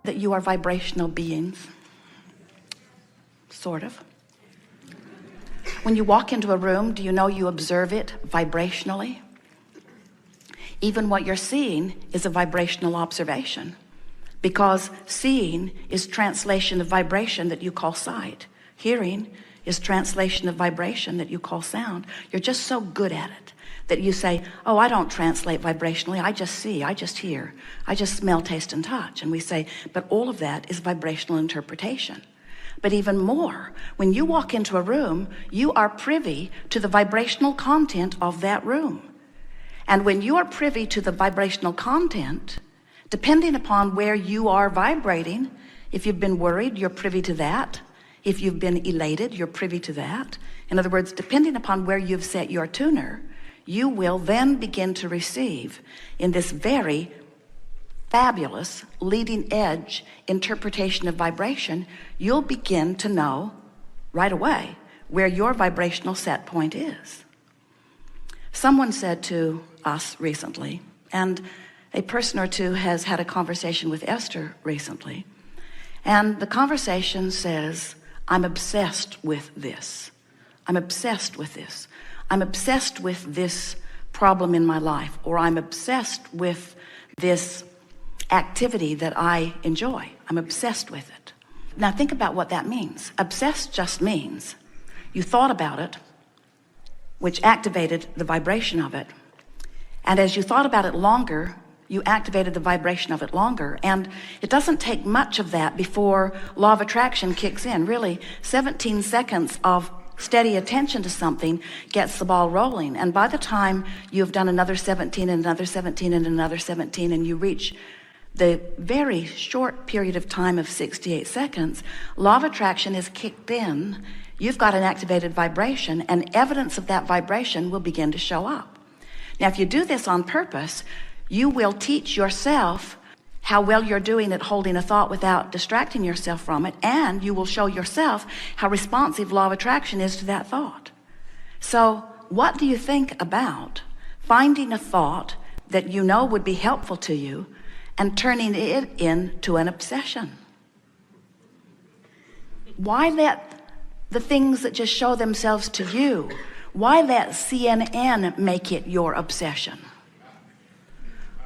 that you are vibrational beings? Sort of. When you walk into a room, do you know you observe it vibrationally? Even what you're seeing is a vibrational observation, because seeing is translation of vibration that you call sight. Hearing is translation of vibration that you call sound. You're just so good at it that you say, oh, I don't translate vibrationally. I just see, I just hear, I just smell, taste, and touch. And we say, but all of that is vibrational interpretation. But even more, when you walk into a room, you are privy to the vibrational content of that room. And when you are privy to the vibrational content, depending upon where you are vibrating, if you've been worried, you're privy to that. If you've been elated, you're privy to that. In other words, depending upon where you've set your tuner, you will then begin to receive in this very fabulous leading edge interpretation of vibration. You'll begin to know right away where your vibrational set point is. Someone said to us recently, and a person or two has had a conversation with Esther recently, and the conversation says, I'm obsessed with this. I'm obsessed with this. I'm obsessed with this problem in my life, or I'm obsessed with this activity that I enjoy. I'm obsessed with it. Now think about what that means. Obsessed just means you thought about it, which activated the vibration of it. And as you thought about it longer, you activated the vibration of it longer. And it doesn't take much of that before law of attraction kicks in. Really, 17 seconds of steady attention to something gets the ball rolling. And by the time you've done another 17 and another 17 and another 17, and you reach the very short period of time of 68 seconds, law of attraction is kicked in. You've got an activated vibration, and evidence of that vibration will begin to show up. Now, if you do this on purpose, you will teach yourself how well you're doing at holding a thought without distracting yourself from it, and you will show yourself how responsive law of attraction is to that thought. So what do you think about finding a thought that you know would be helpful to you and turning it into an obsession? Why let the things that just show themselves to you, why let CNN make it your obsession?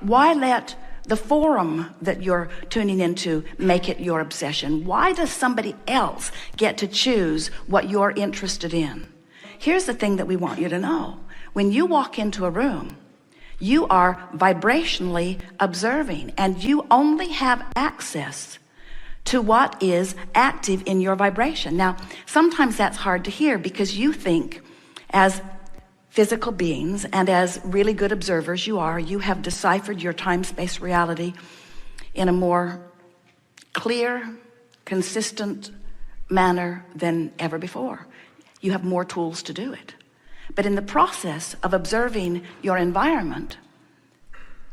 Why let the forum that you're tuning into make it your obsession? Why does somebody else get to choose what you're interested in? Here's the thing that we want you to know. When you walk into a room, you are vibrationally observing, and you only have access to what is active in your vibration. Now, sometimes that's hard to hear because you think, as physical beings and as really good observers you have deciphered your time-space reality in a more clear, consistent manner than ever before. You have more tools to do it. But in the process of observing your environment,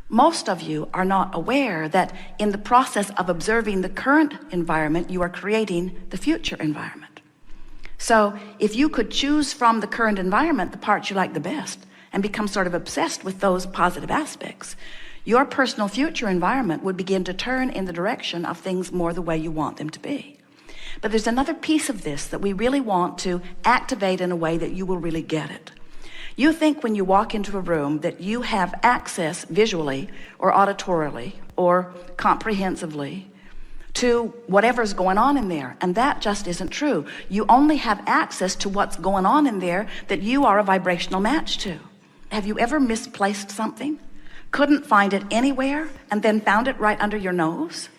most of you are not aware that in the process of observing the current environment, you are creating the future environment. So if you could choose from the current environment the parts you like the best and become sort of obsessed with those positive aspects, your personal future environment would begin to turn in the direction of things more the way you want them to be. But there's another piece of this that we really want to activate in a way that you will really get it. You think when you walk into a room that you have access visually or auditorily or comprehensively to whatever's going on in there, and that just isn't true. You only have access to what's going on in there that you are a vibrational match to. Have you ever misplaced something, couldn't find it anywhere, and then found it right under your nose?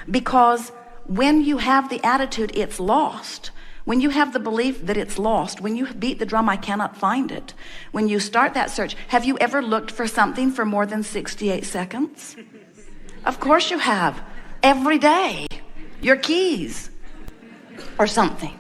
Because when you have the attitude it's lost, when you have the belief that it's lost, when you beat the drum, I cannot find it, when you start that search, have you ever looked for something for more than 68 seconds? Of course you have. Every day. Your keys or something.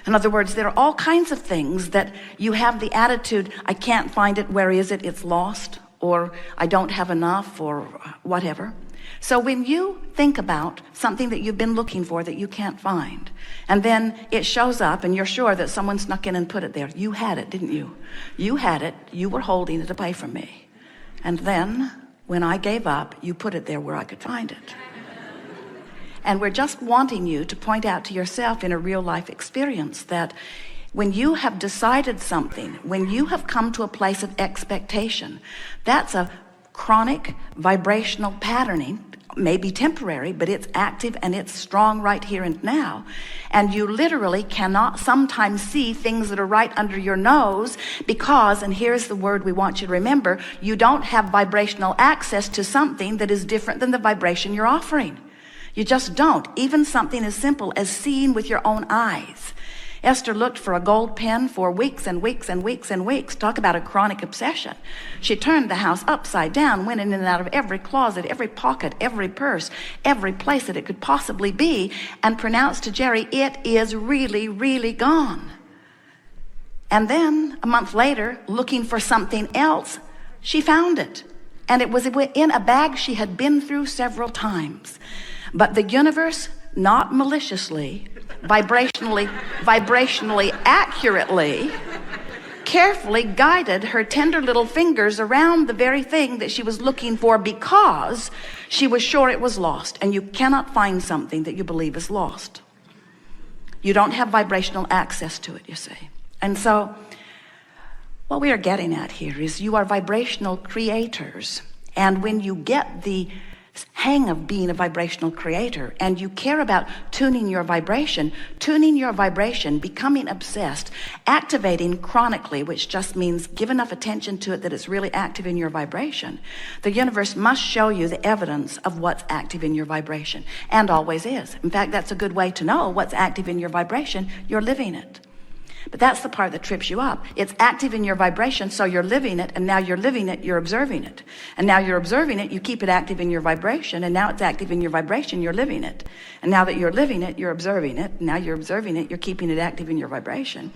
In other words, there are all kinds of things that you have the attitude, I can't find it, where is it, it's lost, or I don't have enough, or whatever. So when you think about something that you've been looking for that you can't find, and then it shows up and you're sure that someone snuck in and put it there, you had it, didn't you? You had it, you were holding it away from me. And then when I gave up, you put it there where I could find it. And we're just wanting you to point out to yourself in a real life experience that when you have decided something, when you have come to a place of expectation, that's a chronic vibrational patterning, maybe temporary, but it's active and it's strong right here and now. And you literally cannot sometimes see things that are right under your nose because, and here's the word we want you to remember, you don't have vibrational access to something that is different than the vibration you're offering. You just don't. Even something as simple as seeing with your own eyes. Esther looked for a gold pen for weeks and weeks and weeks and weeks. Talk about a chronic obsession. She turned the house upside down, went in and out of every closet, every pocket, every purse, every place that it could possibly be, and pronounced to Jerry, it is really, really gone. And then a month later, looking for something else, she found it. And it was in a bag she had been through several times. But the universe, not maliciously, vibrationally accurately, carefully guided her tender little fingers around the very thing that she was looking for because she was sure it was lost. And you cannot find something that you believe is lost. You don't have vibrational access to it, you see. And so what we are getting at here is you are vibrational creators. And when you get the hang of being a vibrational creator and you care about tuning your vibration, becoming obsessed, activating chronically, which just means give enough attention to it that it's really active in your vibration, the universe must show you the evidence of what's active in your vibration, and always is. In fact, that's a good way to know what's active in your vibration. You're living it. But that's the part that trips you up. It's active in your vibration, so you're living it, and now you're living it, you're observing it. And now you're observing it, you keep it active in your vibration, and now it's active in your vibration, you're living it. And now that you're living it, you're observing it. Now you're observing it, you're keeping it active in your vibration.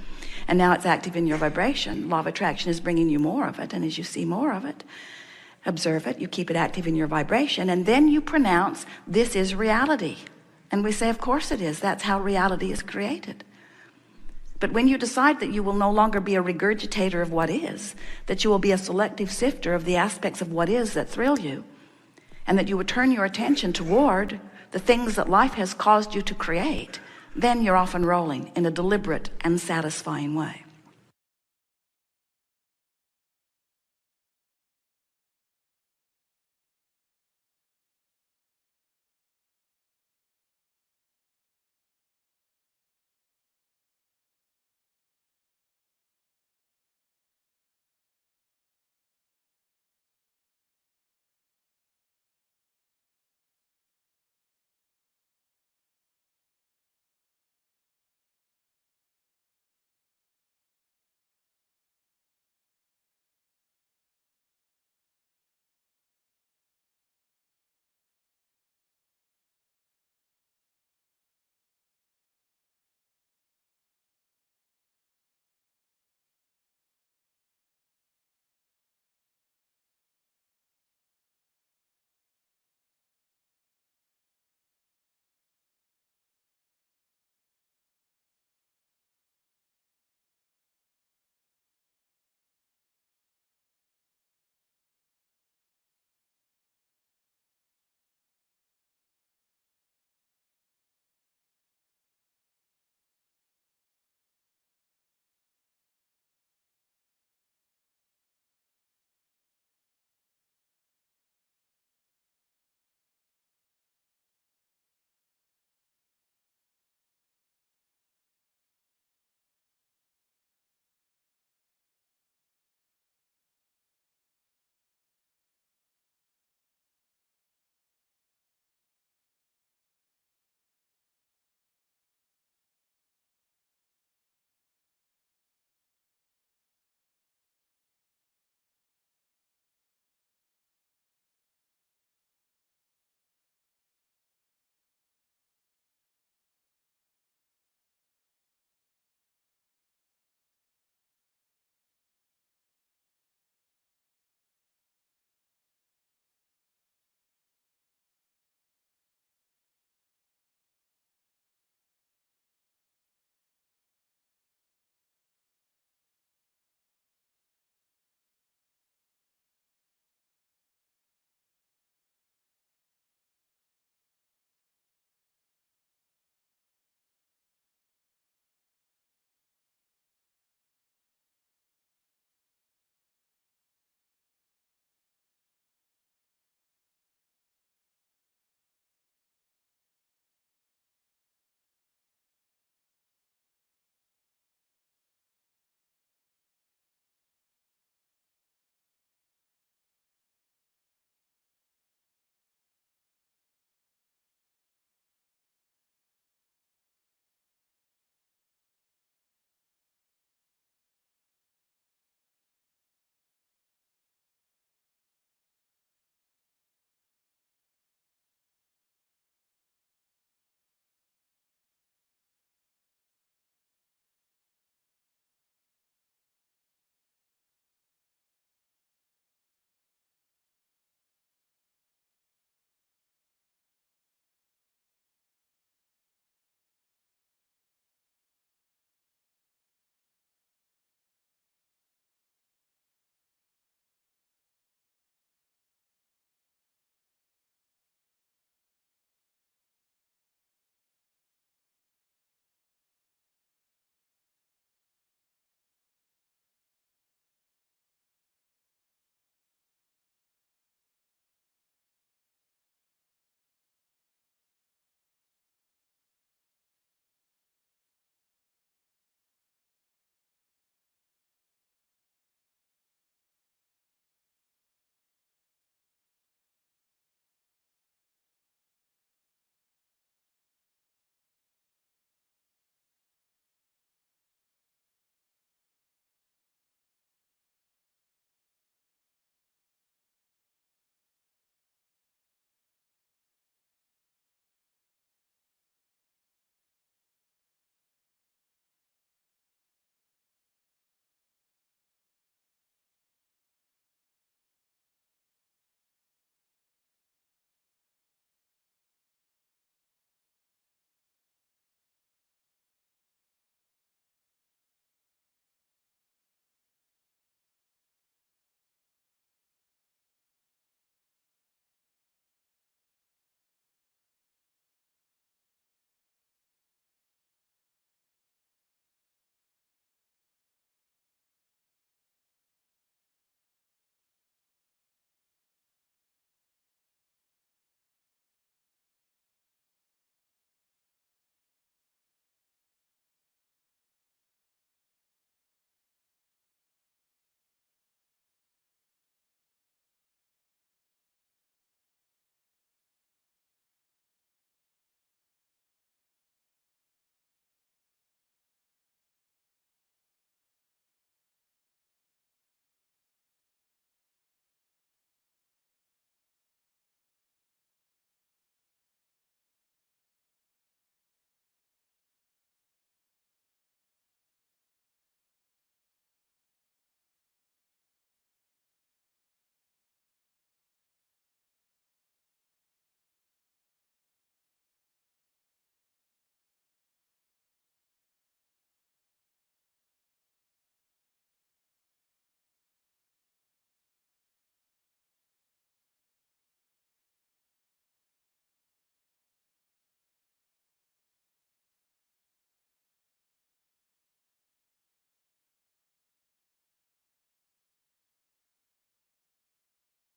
And now it's active in your vibration. Law of attraction is bringing you more of it, and as you see more of it, observe it, you keep it active in your vibration, and then you pronounce, this is reality. And we say, of course it is. That's how reality is created. But when you decide that you will no longer be a regurgitator of what is, that you will be a selective sifter of the aspects of what is that thrill you, and that you would turn your attention toward the things that life has caused you to create, then you're off and rolling in a deliberate and satisfying way.